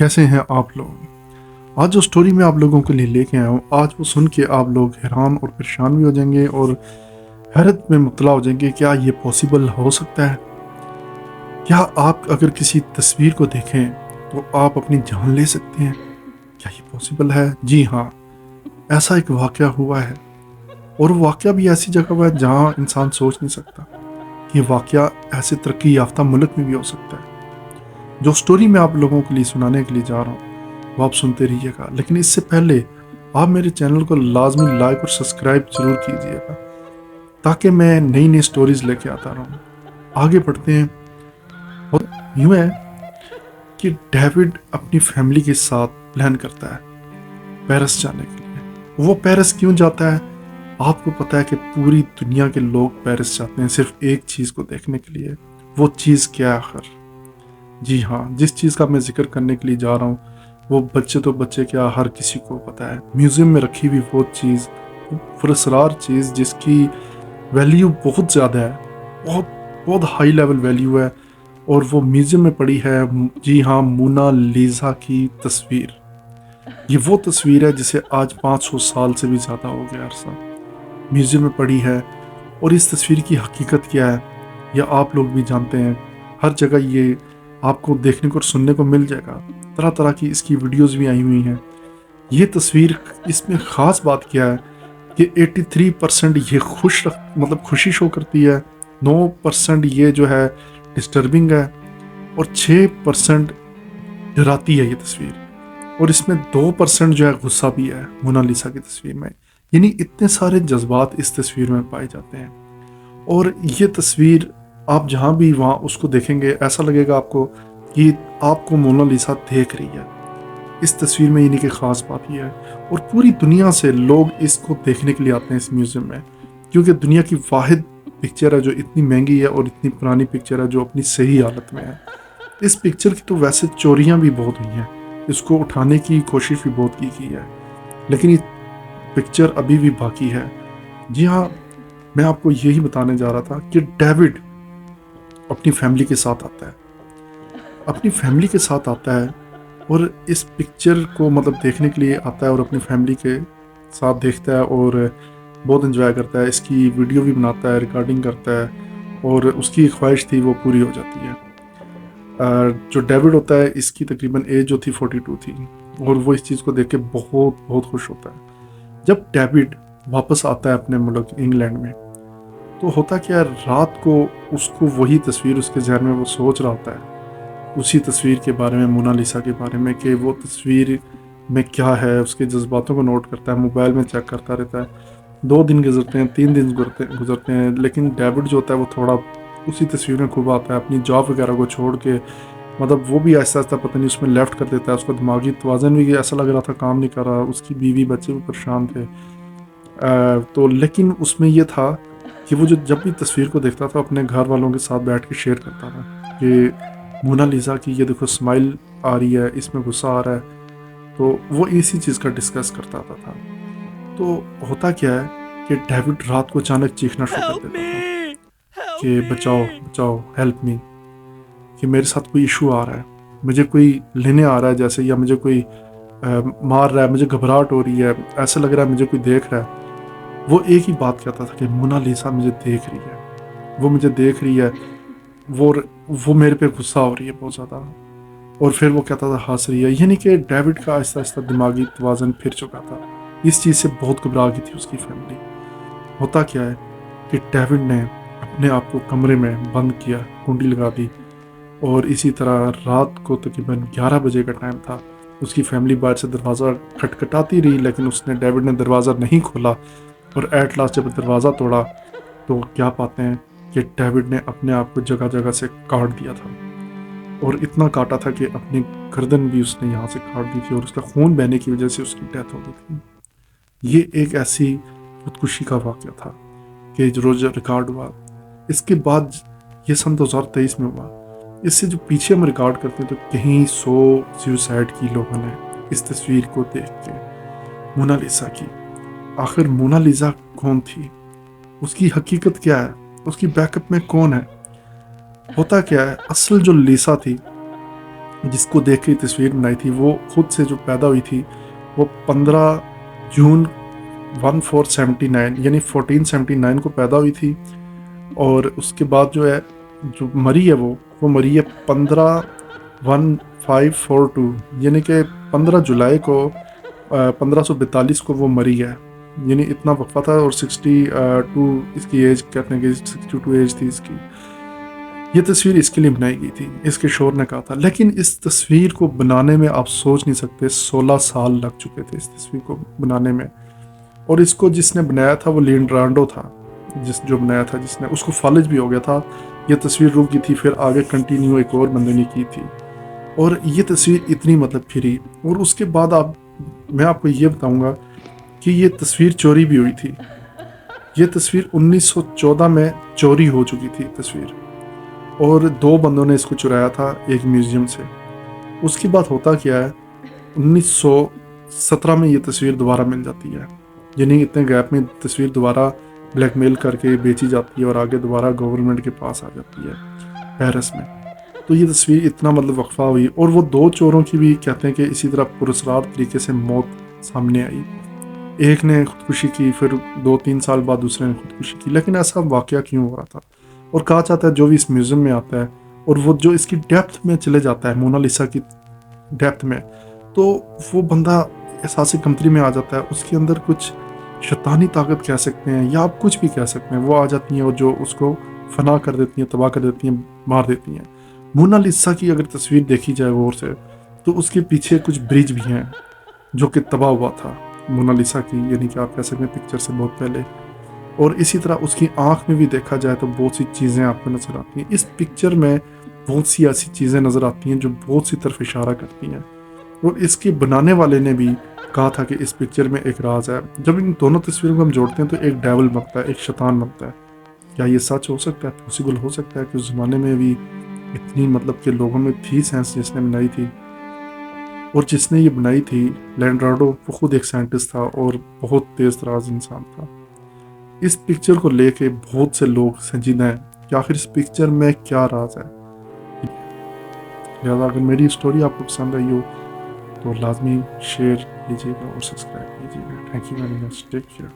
कैसे हैं आप लोग। आज जो स्टोरी मैं आप लोगों के लिए लेके आया हूँ, आज वो सुन के आप लोग हैरान और परेशान भी हो जाएंगे और हैरत में मुब्तला हो जाएंगे। क्या ये पॉसिबल हो सकता है? क्या आप अगर किसी तस्वीर को देखें तो आप अपनी जान ले सकते हैं? क्या ये पॉसिबल है? जी हाँ, ऐसा एक वाक़या हुआ है और वो वाक़या भी ऐसी जगह हुआ है जहाँ इंसान सोच नहीं सकता कि ये वाक़या ऐसे तरक्की याफ्ता मुल्क में भी हो सकता है। जो स्टोरी मैं आप लोगों के लिए सुनाने के लिए जा रहा हूँ वो आप सुनते रहिएगा, लेकिन इससे पहले आप मेरे चैनल को लाजमी लाइक और सब्सक्राइब जरूर कीजिएगा ताकि मैं नई नई स्टोरीज लेके आता रहूँ। आगे बढ़ते हैं। और यूँ है कि डेविड अपनी फैमिली के साथ प्लान करता है पेरिस जाने के लिए। वो पेरिस क्यों जाता है? आपको पता है कि पूरी दुनिया के लोग पेरिस जाते हैं सिर्फ एक चीज़ को देखने के लिए। वो चीज़ क्या है आखिर? जी हाँ, जिस चीज़ का मैं जिक्र करने के लिए जा रहा हूँ वो बच्चे तो बच्चे क्या, हर किसी को पता है। म्यूज़ियम में रखी हुई वो चीज़, पुरस्कार चीज़ जिसकी वैल्यू बहुत ज़्यादा है, बहुत बहुत हाई लेवल वैल्यू है, और वो म्यूज़ियम में पड़ी है। जी हाँ, मोना लीज़ा की तस्वीर। ये वो तस्वीर है जिसे आज 500 साल से भी ज़्यादा हो गया अरसा म्यूज़ियम में पड़ी है। और इस तस्वीर की हकीकत क्या है या आप लोग भी जानते हैं। हर जगह ये आपको देखने को और सुनने को मिल जाएगा। तरह तरह की इसकी वीडियोस भी आई हुई हैं। ये तस्वीर, इसमें ख़ास बात क्या है कि 83% ये खुशी शो करती है, 9% ये जो है डिस्टर्बिंग है, और 6% डराती है ये तस्वीर, और इसमें 2% जो है गुस्सा भी है मोनालिसा की तस्वीर में। यानी इतने सारे जज्बात इस तस्वीर में पाए जाते हैं। और ये तस्वीर आप जहाँ भी वहाँ उसको देखेंगे ऐसा लगेगा आपको कि आपको मोनालिसा देख रही है इस तस्वीर में। यानी कि ख़ास बात यह है, और पूरी दुनिया से लोग इसको देखने के लिए आते हैं इस म्यूज़ियम में, क्योंकि दुनिया की वाहिद पिक्चर है जो इतनी महंगी है और इतनी पुरानी पिक्चर है जो अपनी सही हालत में है। इस पिक्चर की तो वैसे चोरियाँ भी बहुत हुई हैं, इसको उठाने की कोशिश भी बहुत की गई है, लेकिन ये पिक्चर अभी भी बाकी है। जी हाँ, मैं आपको यही बताने जा रहा था कि डेविड अपनी फैमिली के साथ आता है, अपनी फैमिली के साथ आता है और इस पिक्चर को देखने के लिए आता है और अपनी फैमिली के साथ देखता है और बहुत एंजॉय करता है। इसकी वीडियो भी बनाता है, रिकॉर्डिंग करता है, और उसकी ख्वाहिश थी वो पूरी हो जाती है। जो डेविड होता है इसकी तकरीबन एज जो थी 42 थी, और वो इस चीज़ को देख के बहुत बहुत खुश होता है। जब डेविड वापस आता है अपने मुल्क इंग्लैंड में, तो होता क्या है, रात को उसको वही तस्वीर उसके जहन में वो सोच रहा होता है, उसी तस्वीर के बारे में, मोनालिसा के बारे में, कि वो तस्वीर में क्या है। उसके जज्बातों को नोट करता है, मोबाइल में चेक करता रहता है। 2 दिन गुजरते हैं, 3 दिन गुजरते हैं, लेकिन डेविड जो होता है वो थोड़ा उसी तस्वीर में खूब आता है। अपनी जॉब वगैरह को छोड़ के वो भी ऐसा ऐसा पता नहीं उसमें लेफ्ट कर देता है। उसका दिमागी तवाज़न भी ऐसा लग रहा था काम नहीं कर रहा, उसकी बीवी बच्चे भी परेशान थे। तो लेकिन उसमें ये था कि वो जब भी तस्वीर को देखता था अपने घर वालों के साथ बैठ के शेयर करता था कि मोनालिसा की ये देखो स्माइल आ रही है, इसमें गुस्सा आ रहा है, तो वो इसी चीज़ का डिस्कस करता था। तो होता क्या है कि डेविड रात को अचानक चीखना शुरू कर देता था कि बचाओ बचाओ, हेल्प मी, कि मेरे साथ कोई इशू आ रहा है, मुझे कोई लेने आ रहा है जैसे, या मुझे कोई मार रहा है, मुझे घबराहट हो रही है, ऐसा लग रहा है मुझे कोई देख रहा है। वो एक ही बात कहता था कि मोनालिसा मुझे देख रही है, वो मुझे देख रही है, वो मेरे पे गुस्सा हो रही है बहुत ज़्यादा। और फिर वो कहता था हंस रही है। यानी कि डेविड का आहिस्ता आहिस्ता दिमागी तवाज़न फिर चुका था। इस चीज़ से बहुत घबरा गई थी उसकी फैमिली। होता क्या है कि डेविड ने अपने आप को कमरे में बंद किया, कुंडी लगा दी, और इसी तरह रात को तकरीबन 11 बजे का टाइम था। उसकी फैमिली बाहर से दरवाज़ा खटखटाती रही, लेकिन डेविड ने दरवाज़ा नहीं खोला, और एट लास्ट जब दरवाज़ा तोड़ा तो क्या पाते हैं कि डेविड ने अपने आप को जगह जगह से काट दिया था, और इतना काटा था कि अपनी गर्दन भी उसने यहाँ से काट दी थी, और उसका खून बहने की वजह से उसकी डेथ हो गई थी। ये एक ऐसी खुदकुशी का वाक़या था कि जो रोज़ रिकॉर्ड हुआ। इसके बाद ये सन 2023 में हुआ। इससे जो पीछे हम रिकॉर्ड करते हैं तो कहीं 100 सुसाइड की लोगों ने इस तस्वीर को देख के, मोनालिसा की। आखिर मोनालिसा कौन थी? उसकी हकीकत क्या है? उसकी बैकअप में कौन है? होता क्या है, असल जो लिसा थी جس کو دیکھ کے تصویر بنائی تھی وہ خود سے جو پیدا ہوئی تھی وہ 15 جون 1479 یعنی 1479 کو پیدا ہوئی تھی، اور اس کے بعد جو ہے جو مری ہے وہ مری ہے 15/1542 یعنی کہ 15 جولائی کو 1542 کو وہ مری ہے، یعنی اتنا وقفہ تھا، اور 62 اس کی ایج کہتے ہیں کہ 62 ایج تھی اس کی۔ یہ تصویر اس کے لیے بنائی گئی تھی، اس کے شور نے کہا تھا، لیکن اس تصویر کو بنانے میں آپ سوچ نہیں سکتے 16 سال لگ چکے تھے اس تصویر کو بنانے میں، اور اس کو جس نے بنایا تھا وہ لیونارڈو تھا، جو بنایا تھا جس نے، اس کو فالج بھی ہو گیا تھا، یہ تصویر رک گئی تھی، پھر آگے کنٹینیو ایک اور بندے نے کی تھی، اور یہ تصویر اتنی مطلب پھری، اور اس کے بعد میں آپ کو یہ بتاؤں گا کہ یہ تصویر چوری بھی ہوئی تھی۔ یہ تصویر 1914 میں چوری ہو چکی تھی تصویر، اور 2 بندوں نے اس کو چرایا تھا ایک میوزیم سے۔ اس کے بعد ہوتا کیا ہے، 1917 میں یہ تصویر دوبارہ مل جاتی ہے، یعنی اتنے گیپ میں تصویر دوبارہ بلیک میل کر کے بیچی جاتی ہے اور آگے دوبارہ گورنمنٹ کے پاس آ جاتی ہے پیرس میں۔ تو یہ تصویر اتنا مطلب وقفہ ہوئی، اور وہ 2 چوروں کی بھی کہتے ہیں کہ اسی طرح پراسرار طریقے سے موت سامنے آئی، ایک نے خودکشی کی، پھر 2-3 سال بعد دوسرے نے خودکشی کی، لیکن ایسا واقعہ کیوں ہو رہا تھا؟ اور کہا جاتا ہے جو بھی اس میوزیم میں آتا ہے اور وہ جو اس کی ڈیپتھ میں چلے جاتا ہے، مونالیسا کی ڈیپتھ میں، تو وہ بندہ احساس کمتری میں آ جاتا ہے، اس کے اندر کچھ شیطانی طاقت کہہ سکتے ہیں یا آپ کچھ بھی کہہ سکتے ہیں، وہ آ جاتی ہیں اور جو اس کو فنا کر دیتی ہیں، تباہ کر دیتی ہیں، مار دیتی ہیں۔ مونالیسا کی اگر تصویر دیکھی جائے غور سے تو اس کے پیچھے کچھ برج بھی ہیں جو کہ تباہ ہوا تھا مونالیسا کی، یعنی کہ آپ کہہ سکتے ہیں پکچر سے بہت پہلے، اور اسی طرح اس کی آنکھ میں بھی دیکھا جائے تو بہت سی چیزیں آپ کو نظر آتی ہیں۔ اس پکچر میں بہت سی ایسی چیزیں نظر آتی ہیں جو بہت سی طرف اشارہ کرتی ہیں، اور اس کے بنانے والے نے بھی کہا تھا کہ اس پکچر میں ایک راز ہے۔ جب ان دونوں تصویروں کو ہم جوڑتے ہیں تو ایک ڈیول بنتا ہے، ایک شیطان بنتا ہے۔ کیا یہ سچ ہو سکتا ہے؟ پاسبل ہو سکتا ہے کہ اس زمانے میں بھی اتنی مطلب کہ لوگوں میں تھی سائنس جس نے بنائی تھی، اور جس نے یہ بنائی تھی لیونارڈو، وہ خود ایک سائنٹسٹ تھا اور بہت تیز تراز انسان تھا۔ اس پکچر کو لے کے بہت سے لوگ سنجیدہ ہیں کہ آخر اس پکچر میں کیا راز ہے۔ لہٰذا اگر میری اسٹوری آپ کو پسند آئی ہو تو لازمی شیئر کیجیے گا اور سبسکرائب کیجیے گا۔ Thank you very much, take care.